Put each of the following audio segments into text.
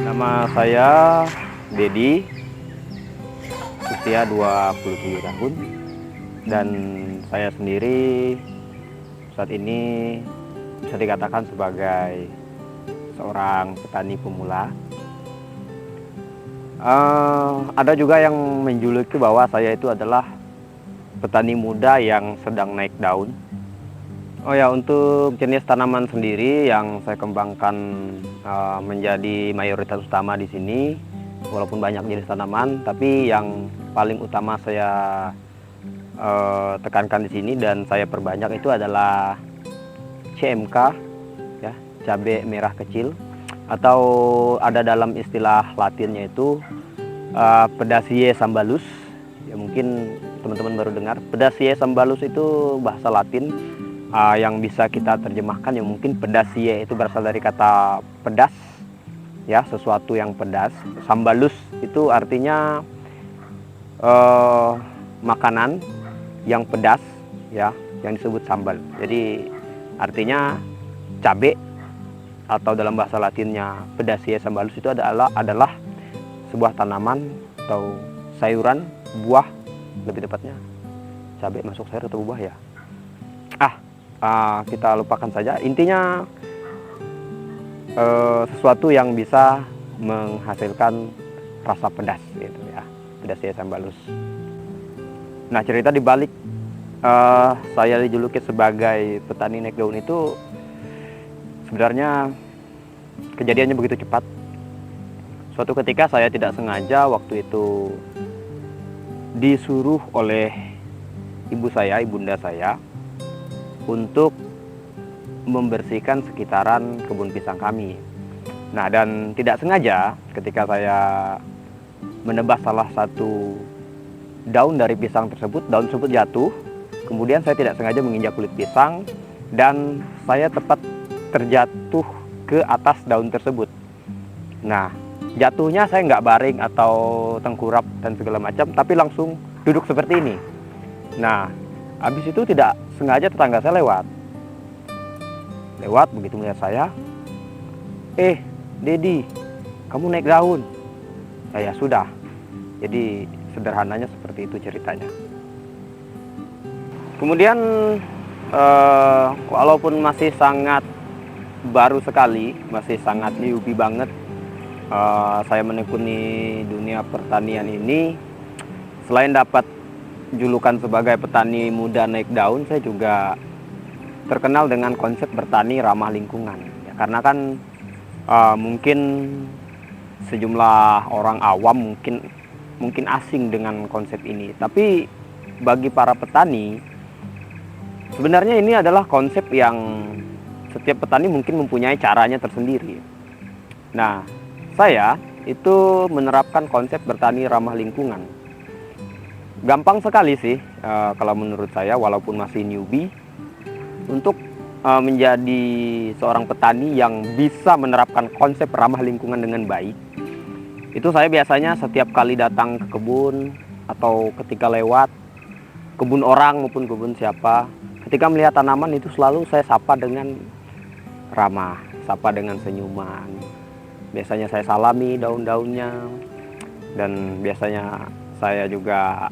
Nama saya Dedi, usia 27 tahun, dan saya sendiri saat ini bisa dikatakan sebagai seorang petani pemula. Ada juga yang menjuluki bahwa saya itu adalah petani muda yang sedang naik daun. Oh ya, untuk jenis tanaman sendiri yang saya kembangkan menjadi mayoritas utama di sini, walaupun banyak jenis tanaman, tapi yang paling utama saya tekankan di sini dan saya perbanyak itu adalah CMK, ya, cabai merah kecil, atau ada dalam istilah Latinnya itu Pedaceae sambalus. Ya, mungkin teman-teman baru dengar. Pedaceae sambalus itu bahasa Latin. Yang bisa kita terjemahkan ya mungkin pedaceae itu berasal dari kata pedas, ya, sesuatu yang pedas. Sambalus itu artinya makanan yang pedas, ya, yang disebut sambal. Jadi artinya cabai, atau dalam bahasa Latinnya Pedaceae sambalus itu adalah sebuah tanaman atau sayuran, buah lebih tepatnya. Cabai masuk sayur atau buah ya? Kita lupakan saja. Intinya sesuatu yang bisa menghasilkan rasa pedas, gitu ya, Pedaceae sambalus. Nah, cerita di balik saya dijuluki sebagai petani naik daun itu sebenarnya kejadiannya begitu cepat. Suatu ketika saya tidak sengaja waktu itu disuruh oleh ibunda saya untuk membersihkan sekitaran kebun pisang kami. Nah, dan tidak sengaja ketika saya menebas salah satu daun dari pisang tersebut, daun tersebut jatuh. Kemudian saya tidak sengaja menginjak kulit pisang dan saya tepat terjatuh ke atas daun tersebut. Nah, jatuhnya saya nggak baring atau tengkurap dan segala macam, tapi langsung duduk seperti ini. Nah, habis itu tidak sengaja tetangga saya lewat begitu melihat saya, Dedi, kamu naik daun. Ya sudah. Jadi sederhananya seperti itu ceritanya. Kemudian walaupun masih sangat baru sekali, masih sangat newbie banget, saya menekuni dunia pertanian ini. Selain dapat julukan sebagai petani muda naik daun, saya juga terkenal dengan konsep bertani ramah lingkungan, ya, karena kan mungkin sejumlah orang awam mungkin asing dengan konsep ini, tapi bagi para petani sebenarnya ini adalah konsep yang setiap petani mungkin mempunyai caranya tersendiri. Nah, saya itu menerapkan konsep bertani ramah lingkungan. Gampang sekali sih kalau menurut saya, walaupun masih newbie, untuk menjadi seorang petani yang bisa menerapkan konsep ramah lingkungan dengan baik. Itu saya biasanya setiap kali datang ke kebun atau ketika lewat kebun orang maupun kebun siapa, ketika melihat tanaman itu selalu saya sapa dengan ramah, sapa dengan senyuman. Biasanya saya salami daun-daunnya, dan biasanya saya juga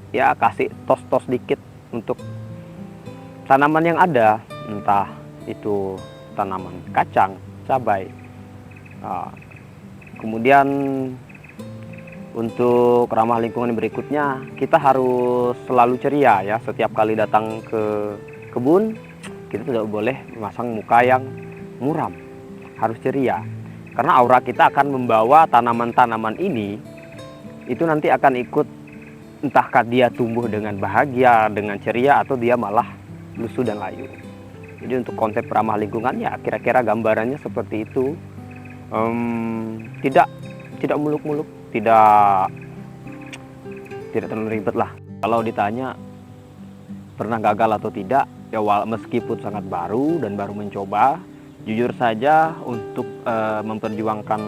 ya kasih tos-tos dikit untuk tanaman yang ada, entah itu tanaman kacang, cabai. Kemudian untuk ramah lingkungan berikutnya, kita harus selalu ceria ya. Setiap kali datang ke kebun, kita tidak boleh memasang muka yang muram, harus ceria. Karena aura kita akan membawa tanaman-tanaman ini, itu nanti akan ikut, entahkah dia tumbuh dengan bahagia, dengan ceria, atau dia malah lusuh dan layu. Jadi untuk konsep ramah lingkungan ya kira-kira gambarannya seperti itu. Tidak muluk-muluk, tidak terlalu ribet lah. Kalau ditanya pernah gagal atau tidak, ya meskipun sangat baru dan baru mencoba, Jujur saja untuk memperjuangkan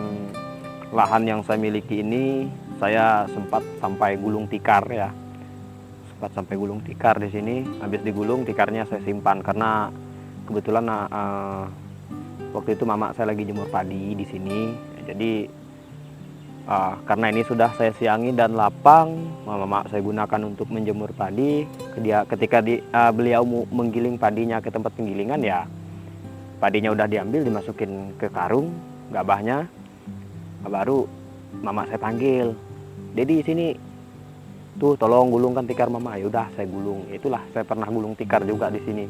lahan yang saya miliki ini, saya sempat sampai gulung tikar ya. Sempat sampai gulung tikar di sini. Habis digulung tikarnya saya simpan karena kebetulan waktu itu mama saya lagi jemur padi di sini. Jadi karena ini sudah saya siangi dan lapang, mama saya gunakan untuk menjemur padi. Ketika beliau menggiling padinya ke tempat penggilingan ya, padinya udah diambil dimasukin ke karung gabahnya, baru mama saya panggil, "Dedi sini tuh, tolong gulungkan tikar mama." Ya udah saya gulung. Itulah saya pernah gulung tikar juga di sini.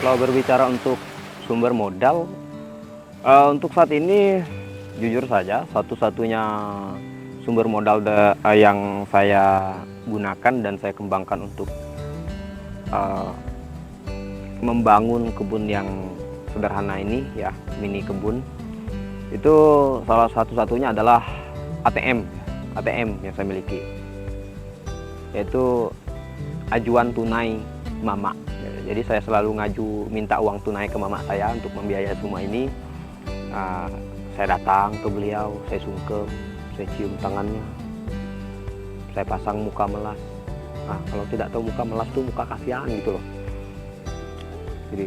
Kalau berbicara untuk sumber modal, untuk saat ini jujur saja satu-satunya sumber modal yang saya gunakan dan saya kembangkan untuk membangun kebun yang sederhana ini ya, mini kebun, itu salah satu-satunya adalah ATM yang saya miliki, yaitu ajuan tunai mama. Jadi saya selalu minta uang tunai ke mama saya untuk membiayai semua ini. Saya datang ke beliau, saya sungkem, saya cium tangannya, saya pasang muka melas. Kalau tidak tahu muka melas tuh muka kasihan gitu loh. Jadi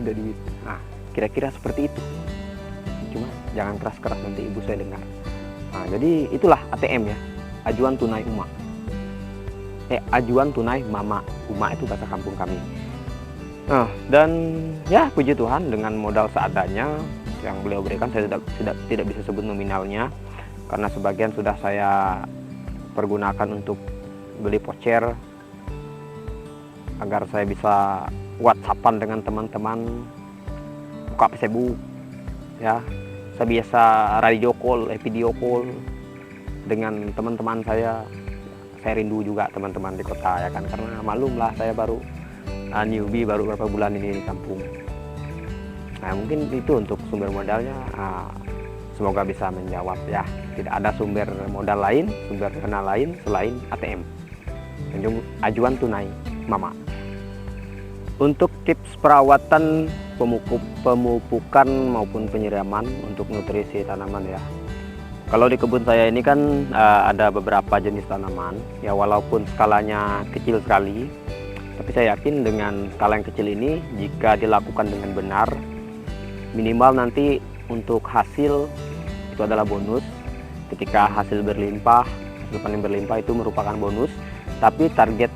udah duit. Kira-kira seperti itu. Cuma jangan keras-keras, nanti ibu saya dengar. Jadi itulah ATM ya, ajuan tunai umat. Ajuan tunai mama. Uma itu bahasa kampung kami. Dan ya puji Tuhan, dengan modal seadanya yang beliau berikan, saya tidak bisa sebut nominalnya karena sebagian sudah saya pergunakan untuk beli voucher agar saya bisa WhatsAppan dengan teman-teman, buka Facebook ya. Saya biasa video call dengan teman-teman saya. Saya rindu juga teman-teman di kota ya kan, karena maklum lah saya baru newbie, baru beberapa bulan ini di kampung. Mungkin itu untuk sumber modalnya. Semoga bisa menjawab ya. Tidak ada sumber modal lain, sumber dana lain selain ATM, ajuan tunai mama. Untuk tips perawatan pemupukan maupun penyiraman untuk nutrisi tanaman ya. Kalau di kebun saya ini kan ada beberapa jenis tanaman ya, walaupun skalanya kecil sekali, tapi saya yakin dengan skala yang kecil ini jika dilakukan dengan benar, minimal nanti untuk hasil itu adalah bonus. Ketika hasil berlimpah, hasil panen berlimpah itu merupakan bonus. Tapi target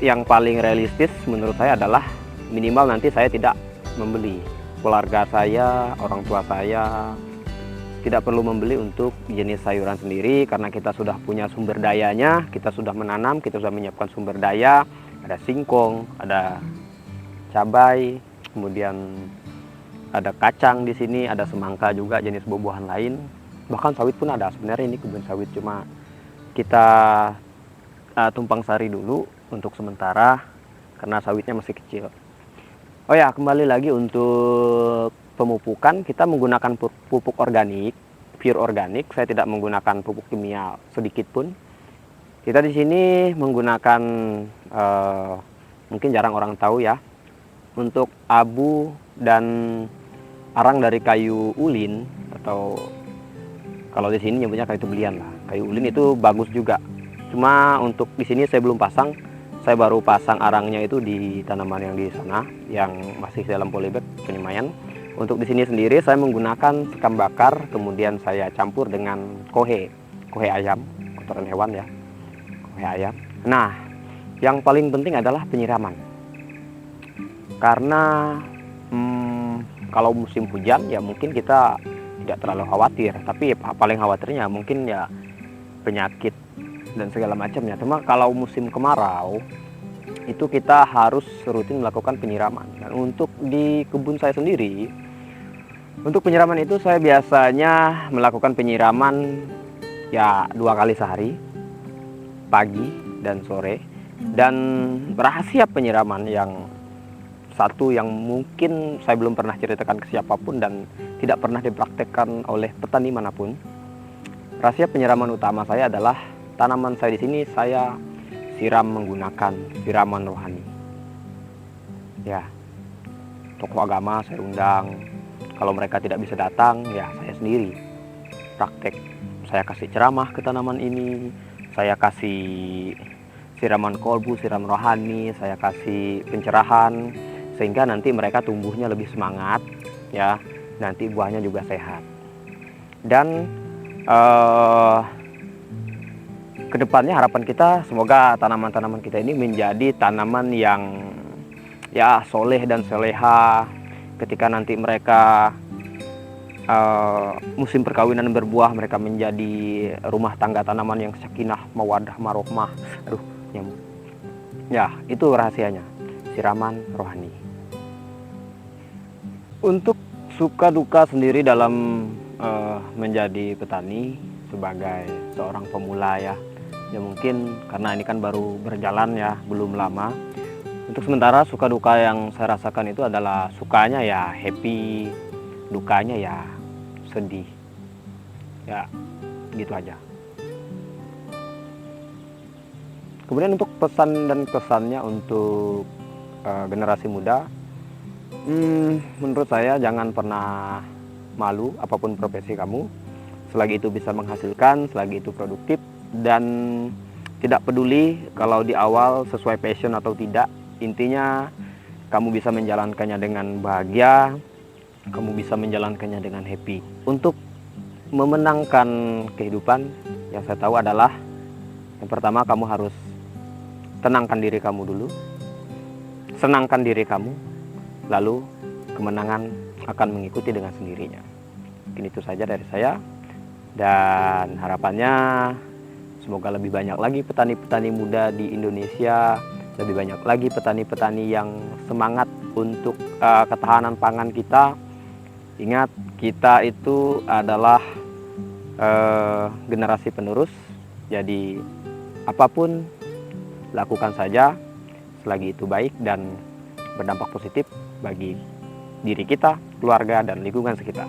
yang paling realistis menurut saya adalah minimal nanti saya tidak membeli. Keluarga saya, orang tua saya tidak perlu membeli untuk jenis sayuran sendiri karena kita sudah punya sumber dayanya, kita sudah menanam, kita sudah menyiapkan sumber daya, ada singkong, ada cabai, kemudian ada kacang di sini, ada semangka juga, jenis buah-buahan lain, bahkan sawit pun ada. Sebenarnya ini kebun sawit, cuma kita tumpang sari dulu untuk sementara karena sawitnya masih kecil. Oh ya, kembali lagi untuk pemupukan, kita menggunakan pupuk organik, pure organik. Saya tidak menggunakan pupuk kimia sedikit pun. Kita di sini menggunakan mungkin jarang orang tahu ya, untuk abu dan arang dari kayu ulin, atau kalau di sini nyebutnya kayu tebelian lah. Kayu ulin itu bagus juga. Cuma untuk di sini saya belum pasang. Saya baru pasang arangnya itu di tanaman yang di sana yang masih dalam polybag penyemaian. Untuk di sini sendiri saya menggunakan sekam bakar, kemudian saya campur dengan kohe ayam, kotoran hewan ya, kohe ayam. Nah, yang paling penting adalah penyiraman. Karena kalau musim hujan ya mungkin kita tidak terlalu khawatir, tapi paling khawatirnya mungkin ya penyakit dan segala macamnya. Cuma kalau musim kemarau itu kita harus rutin melakukan penyiraman. Dan untuk di kebun saya sendiri, untuk penyiraman itu saya biasanya melakukan penyiraman ya 2 kali sehari, pagi dan sore. Dan rahasia penyiraman yang satu yang mungkin saya belum pernah ceritakan ke siapapun dan tidak pernah dipraktekkan oleh petani manapun. Rahasia penyiraman utama saya adalah tanaman saya di sini saya siram menggunakan siraman rohani. Ya, tokoh agama saya undang. Kalau mereka tidak bisa datang, ya saya sendiri praktek. Saya kasih ceramah ke tanaman ini, saya kasih siraman kolbu, siram rohani, saya kasih pencerahan sehingga nanti mereka tumbuhnya lebih semangat, ya. Nanti buahnya juga sehat. Dan kedepannya harapan kita semoga tanaman-tanaman kita ini menjadi tanaman yang ya soleh dan soleha. Ketika nanti mereka musim perkawinan berbuah, mereka menjadi rumah tangga tanaman yang sakinah, mawadah, marohmah. Aduh, nyamuk. Ya, itu rahasianya, siraman rohani. Untuk suka duka sendiri dalam menjadi petani sebagai seorang pemula, ya mungkin karena ini kan baru berjalan ya, belum lama. Untuk sementara suka duka yang saya rasakan itu adalah sukanya ya happy, dukanya ya sedih, ya gitu aja. Kemudian untuk pesan dan kesannya untuk generasi muda, menurut saya jangan pernah malu apapun profesi kamu, selagi itu bisa menghasilkan, selagi itu produktif, dan tidak peduli kalau di awal sesuai passion atau tidak. Intinya kamu bisa menjalankannya dengan bahagia, kamu bisa menjalankannya dengan happy. Untuk memenangkan kehidupan, yang saya tahu adalah yang pertama kamu harus tenangkan diri kamu dulu, senangkan diri kamu, lalu kemenangan akan mengikuti dengan sendirinya. Mungkin itu saja dari saya, dan harapannya semoga lebih banyak lagi petani-petani muda di Indonesia, lebih banyak lagi petani-petani yang semangat untuk ketahanan pangan kita. Ingat, kita itu adalah generasi penerus, jadi apapun lakukan saja selagi itu baik dan berdampak positif bagi diri kita, keluarga, dan lingkungan sekitar.